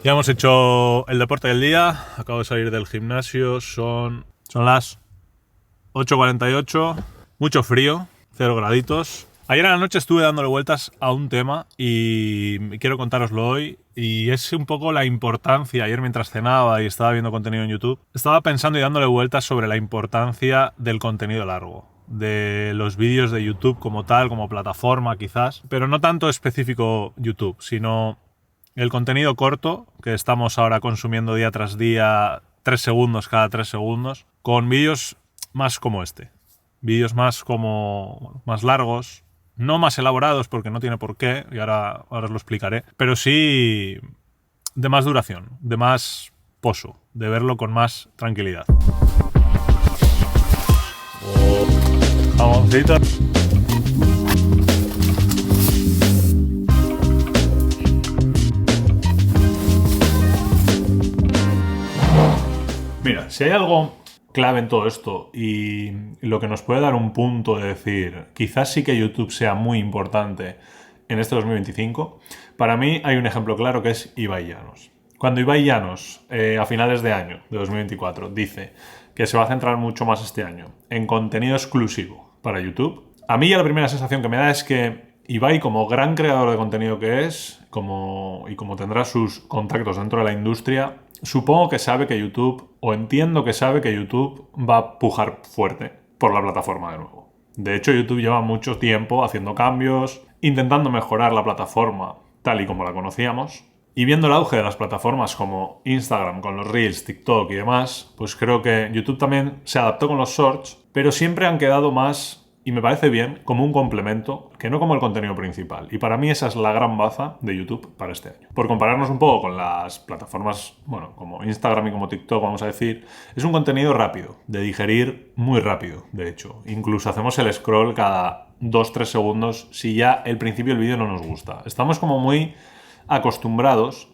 Ya hemos hecho el deporte del día, acabo de salir del gimnasio, son las 8:48, mucho frío, 0 graditos. Ayer a la noche estuve dándole vueltas a un tema y quiero contároslo hoy, y es un poco la importancia. Ayer mientras cenaba y estaba viendo contenido en YouTube, estaba pensando y dándole vueltas sobre la importancia del contenido largo, de los vídeos de YouTube como tal, como plataforma quizás, pero no tanto específico YouTube, sino el contenido corto que estamos ahora consumiendo día tras día, 3 segundos cada 3 segundos, con vídeos más como este. Vídeos más más largos, no más elaborados porque no tiene por qué, y ahora os lo explicaré, pero sí de más duración, de más pozo, de verlo con más tranquilidad. Jamoncito. Mira, si hay algo clave en todo esto y lo que nos puede dar un punto de decir, quizás sí que YouTube sea muy importante en este 2025, para mí hay un ejemplo claro que es Ibai Llanos. Cuando Ibai Llanos, a finales de año, de 2024, dice que se va a centrar mucho más este año en contenido exclusivo para YouTube, a mí ya la primera sensación que me da es que Ibai, como gran creador de contenido que es, y como tendrá sus contactos dentro de la industria, supongo que sabe que YouTube, o entiendo que sabe que YouTube va a pujar fuerte por la plataforma de nuevo. De hecho, YouTube lleva mucho tiempo haciendo cambios, intentando mejorar la plataforma tal y como la conocíamos. Y viendo el auge de las plataformas como Instagram, con los Reels, TikTok y demás, pues creo que YouTube también se adaptó con los Shorts, pero siempre han quedado más, y me parece bien, como un complemento, que no como el contenido principal. Y para mí esa es la gran baza de YouTube para este año. Por compararnos un poco con las plataformas, bueno, como Instagram y como TikTok, vamos a decir, es un contenido rápido, de digerir muy rápido, de hecho. Incluso hacemos el scroll cada 2-3 segundos si ya el principio del vídeo no nos gusta. Estamos como muy acostumbrados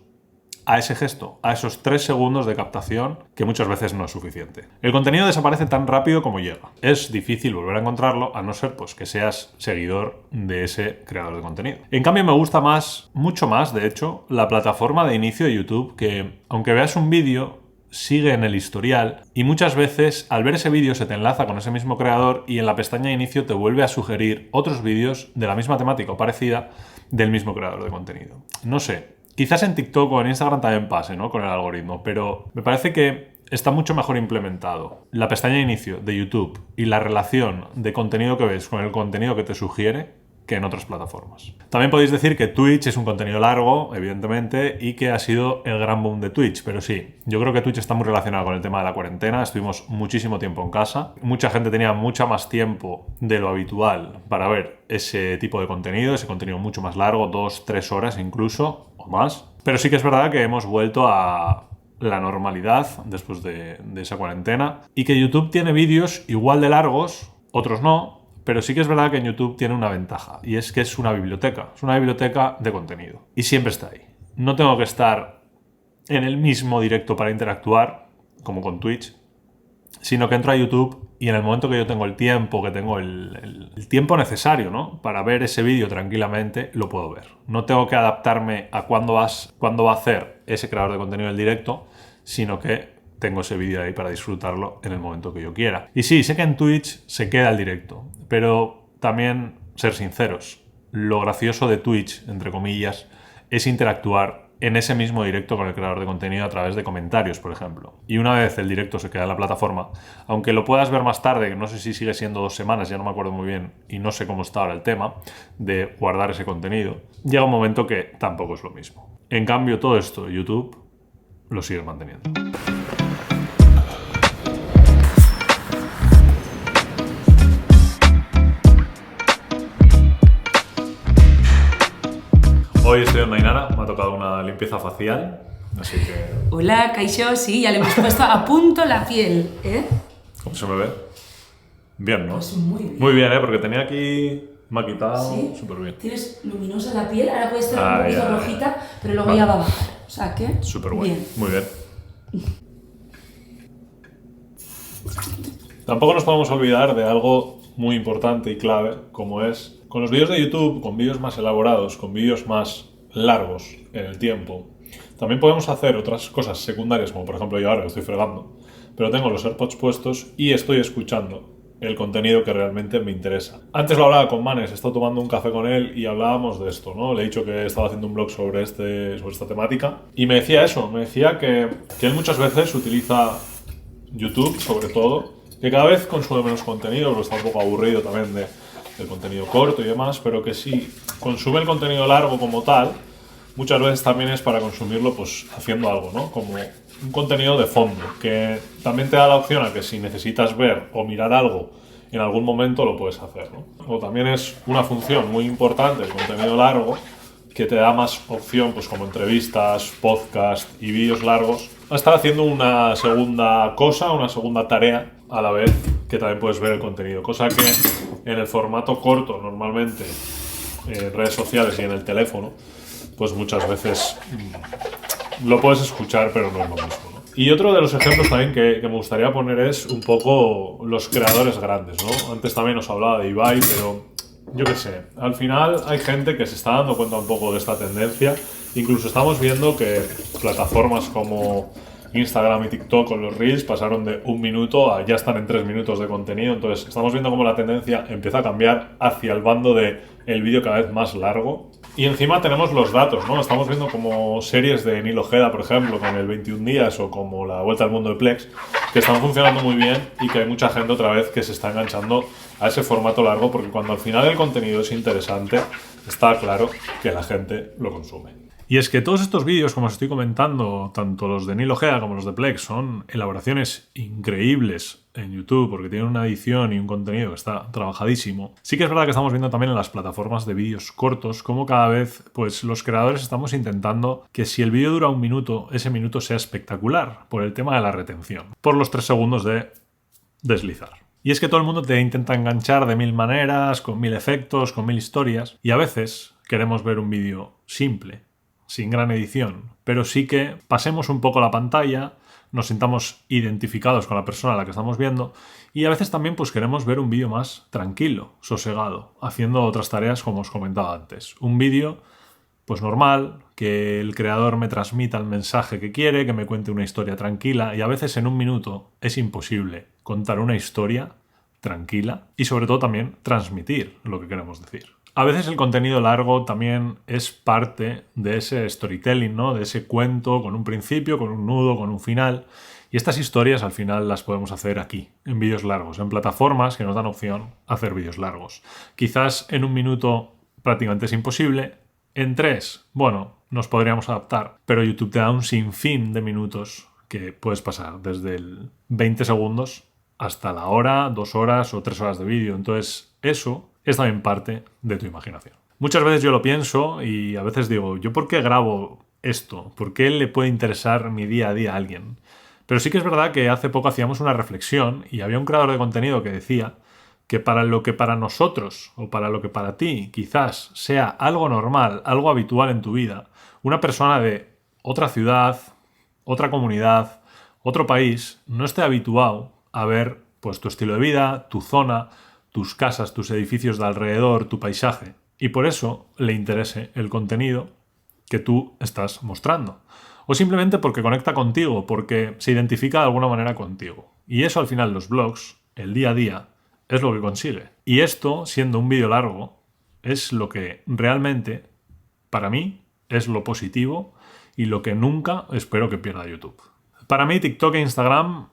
a ese gesto, a esos 3 segundos de captación, que muchas veces no es suficiente. El contenido desaparece tan rápido como llega. Es difícil volver a encontrarlo, a no ser pues que seas seguidor de ese creador de contenido. En cambio, me gusta más, mucho más, de hecho, la plataforma de inicio de YouTube, que aunque veas un vídeo, sigue en el historial, y muchas veces al ver ese vídeo se te enlaza con ese mismo creador y en la pestaña de inicio te vuelve a sugerir otros vídeos de la misma temática o parecida del mismo creador de contenido. No sé, quizás en TikTok o en Instagram también pase, ¿no?, con el algoritmo, pero me parece que está mucho mejor implementado la pestaña de inicio de YouTube y la relación de contenido que ves con el contenido que te sugiere que en otras plataformas. También podéis decir que Twitch es un contenido largo, evidentemente, y que ha sido el gran boom de Twitch, pero sí, yo creo que Twitch está muy relacionado con el tema de la cuarentena. Estuvimos muchísimo tiempo en casa, mucha gente tenía mucha más tiempo de lo habitual para ver ese tipo de contenido, ese contenido mucho más largo, 2-3 horas incluso, o más. Pero sí que es verdad que hemos vuelto a la normalidad después de esa cuarentena, y que YouTube tiene vídeos igual de largos, otros no, pero sí que es verdad que en YouTube tiene una ventaja, y es que es una biblioteca de contenido, y siempre está ahí. No tengo que estar en el mismo directo para interactuar, como con Twitch, sino que entro a YouTube y en el momento que yo tengo el tiempo, que tengo el tiempo necesario, ¿no?, para ver ese vídeo tranquilamente, lo puedo ver. No tengo que adaptarme a cuándo va a hacer ese creador de contenido el directo, sino que tengo ese vídeo ahí para disfrutarlo en el momento que yo quiera. Y sí, sé que en Twitch se queda el directo, pero también, ser sinceros, lo gracioso de Twitch, entre comillas, es interactuar en ese mismo directo con el creador de contenido a través de comentarios, por ejemplo. Y una vez el directo se queda en la plataforma, aunque lo puedas ver más tarde, no sé si sigue siendo 2 semanas, ya no me acuerdo muy bien, y no sé cómo está ahora el tema de guardar ese contenido, llega un momento que tampoco es lo mismo. En cambio, todo esto, YouTube lo sigue manteniendo. Hoy estoy en Dainara, me ha tocado una limpieza facial, así que... Hola, Kaixo, sí, ya le hemos puesto a punto la piel, ¿eh? ¿Cómo se me ve? Bien, ¿no? Pues muy bien. Muy bien, porque tenía aquí... Me ha quitado súper bien. Tienes luminosa la piel, ahora puede estar un poquito rojita, pero luego ya va a bajar. O sea que... Súper bueno, muy bien. Tampoco nos podemos olvidar de algo muy importante y clave, como es con los vídeos de YouTube, con vídeos más elaborados, con vídeos más largos en el tiempo, También podemos hacer otras cosas secundarias, como por ejemplo yo ahora estoy fregando, pero tengo los AirPods puestos y estoy escuchando el contenido que realmente me interesa. Antes lo hablaba con Manes, he estado tomando un café con él y hablábamos de esto, ¿no? Le he dicho que estaba haciendo un blog sobre esta temática y me decía eso, me decía que él muchas veces utiliza YouTube, sobre todo, que cada vez consume menos contenido, porque está un poco aburrido también del contenido corto y demás, pero que si consume el contenido largo como tal, muchas veces también es para consumirlo pues haciendo algo, ¿no? Como un contenido de fondo, que también te da la opción a que si necesitas ver o mirar algo en algún momento lo puedes hacer, ¿no? O también es una función muy importante el contenido largo, que te da más opción, pues como entrevistas, podcast y vídeos largos, a estar haciendo una segunda cosa, una segunda tarea a la vez que también puedes ver el contenido, cosa que en el formato corto normalmente en redes sociales y en el teléfono pues muchas veces lo puedes escuchar pero no es lo mismo, ¿no? Y otro de los ejemplos también que me gustaría poner es un poco los creadores grandes, ¿no? Antes también os hablaba de Ibai, pero yo qué sé, al final hay gente que se está dando cuenta un poco de esta tendencia. Incluso estamos viendo que plataformas como Instagram y TikTok con los Reels pasaron de 1 minuto a ya están en 3 minutos de contenido. Entonces estamos viendo cómo la tendencia empieza a cambiar hacia el bando de el vídeo cada vez más largo. Y encima tenemos los datos, ¿no? Estamos viendo como series de Nil Ojeda, por ejemplo, con el 21 días o como La Vuelta al Mundo de Plex, que están funcionando muy bien y que hay mucha gente otra vez que se está enganchando a ese formato largo, porque cuando al final el contenido es interesante, está claro que la gente lo consume. Y es que todos estos vídeos, como os estoy comentando, tanto los de Nil Ojeda como los de Plex, son elaboraciones increíbles en YouTube porque tienen una edición y un contenido que está trabajadísimo. Sí que es verdad que estamos viendo también en las plataformas de vídeos cortos cómo cada vez pues, los creadores estamos intentando que si el vídeo dura 1 minuto, ese minuto sea espectacular por el tema de la retención, por los 3 segundos de deslizar. Y es que todo el mundo te intenta enganchar de 1000 maneras, con 1000 efectos, con 1000 historias, y a veces queremos ver un vídeo simple, sin gran edición, pero sí que pasemos un poco la pantalla, nos sintamos identificados con la persona a la que estamos viendo y a veces también pues queremos ver un vídeo más tranquilo, sosegado, haciendo otras tareas como os comentaba antes. Un vídeo pues normal, que el creador me transmita el mensaje que quiere, que me cuente una historia tranquila y a veces en 1 minuto es imposible contar una historia tranquila y sobre todo también transmitir lo que queremos decir. A veces el contenido largo también es parte de ese storytelling, ¿no? De ese cuento con un principio, con un nudo, con un final. Y estas historias al final las podemos hacer aquí, en vídeos largos, en plataformas que nos dan opción a hacer vídeos largos. Quizás en 1 minuto prácticamente es imposible. En 3, bueno, nos podríamos adaptar. Pero YouTube te da un sinfín de minutos que puedes pasar desde el 20 segundos hasta la hora, 2 horas o 3 horas de vídeo. Entonces eso es también parte de tu imaginación. Muchas veces yo lo pienso y a veces digo, ¿yo por qué grabo esto? ¿Por qué le puede interesar mi día a día a alguien? Pero sí que es verdad que hace poco hacíamos una reflexión y había un creador de contenido que decía que para lo que para nosotros o para lo que para ti quizás sea algo normal, algo habitual en tu vida, una persona de otra ciudad, otra comunidad, otro país, no esté habituado a ver pues tu estilo de vida, tu zona, tus casas, tus edificios de alrededor, tu paisaje. Y por eso le interese el contenido que tú estás mostrando. O simplemente porque conecta contigo, porque se identifica de alguna manera contigo. Y eso al final los blogs, el día a día, es lo que consigue. Y esto, siendo un vídeo largo, es lo que realmente, para mí, es lo positivo y lo que nunca espero que pierda YouTube. Para mí TikTok e Instagram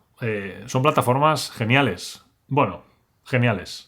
son plataformas geniales. Bueno, geniales.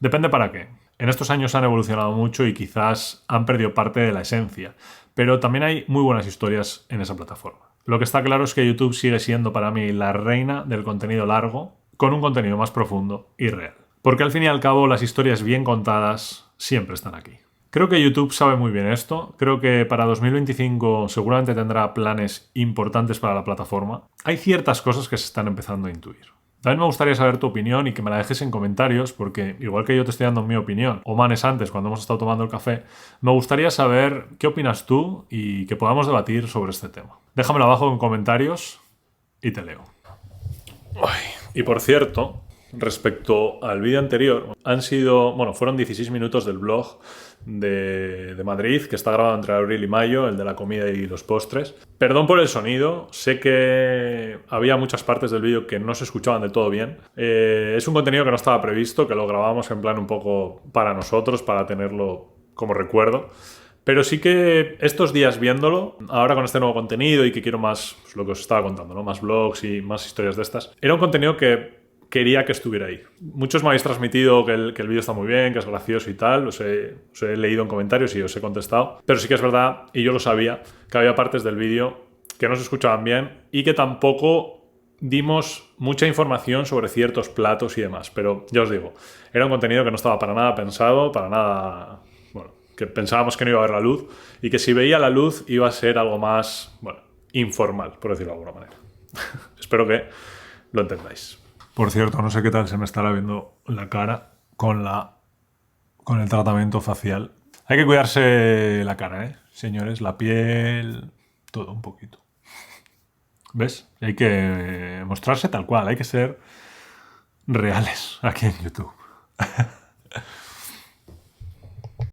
Depende para qué. En estos años han evolucionado mucho y quizás han perdido parte de la esencia, pero también hay muy buenas historias en esa plataforma. Lo que está claro es que YouTube sigue siendo para mí la reina del contenido largo, con un contenido más profundo y real. Porque al fin y al cabo las historias bien contadas siempre están aquí. Creo que YouTube sabe muy bien esto. Creo que para 2025 seguramente tendrá planes importantes para la plataforma. Hay ciertas cosas que se están empezando a intuir. También me gustaría saber tu opinión y que me la dejes en comentarios porque, igual que yo te estoy dando mi opinión, o Manes antes cuando hemos estado tomando el café, me gustaría saber qué opinas tú y que podamos debatir sobre este tema. Déjamelo abajo en comentarios y te leo. Y por cierto, respecto al vídeo anterior fueron 16 minutos del vlog de Madrid, que está grabado entre abril y mayo, el de la comida y los postres. Perdón por el sonido, sé que había muchas partes del vídeo que no se escuchaban del todo bien. Es un contenido que no estaba previsto, que lo grabamos en plan un poco para nosotros, para tenerlo como recuerdo. Pero sí que estos días viéndolo, ahora con este nuevo contenido y que quiero más, pues lo que os estaba contando, ¿no? Más vlogs y más historias de estas, era un contenido que quería que estuviera ahí. Muchos me habéis transmitido que el vídeo está muy bien, que es gracioso y tal, os he leído en comentarios y os he contestado, pero sí que es verdad, y yo lo sabía, que había partes del vídeo que no se escuchaban bien y que tampoco dimos mucha información sobre ciertos platos y demás, pero ya os digo, era un contenido que no estaba para nada pensado, para nada... que pensábamos que no iba a ver la luz y que si veía la luz iba a ser algo más, informal, por decirlo de alguna manera. Espero que lo entendáis. Por cierto, no sé qué tal se me estará viendo la cara con el tratamiento facial. Hay que cuidarse la cara, señores, la piel, todo un poquito. ¿Ves? Hay que mostrarse tal cual, hay que ser reales aquí en YouTube.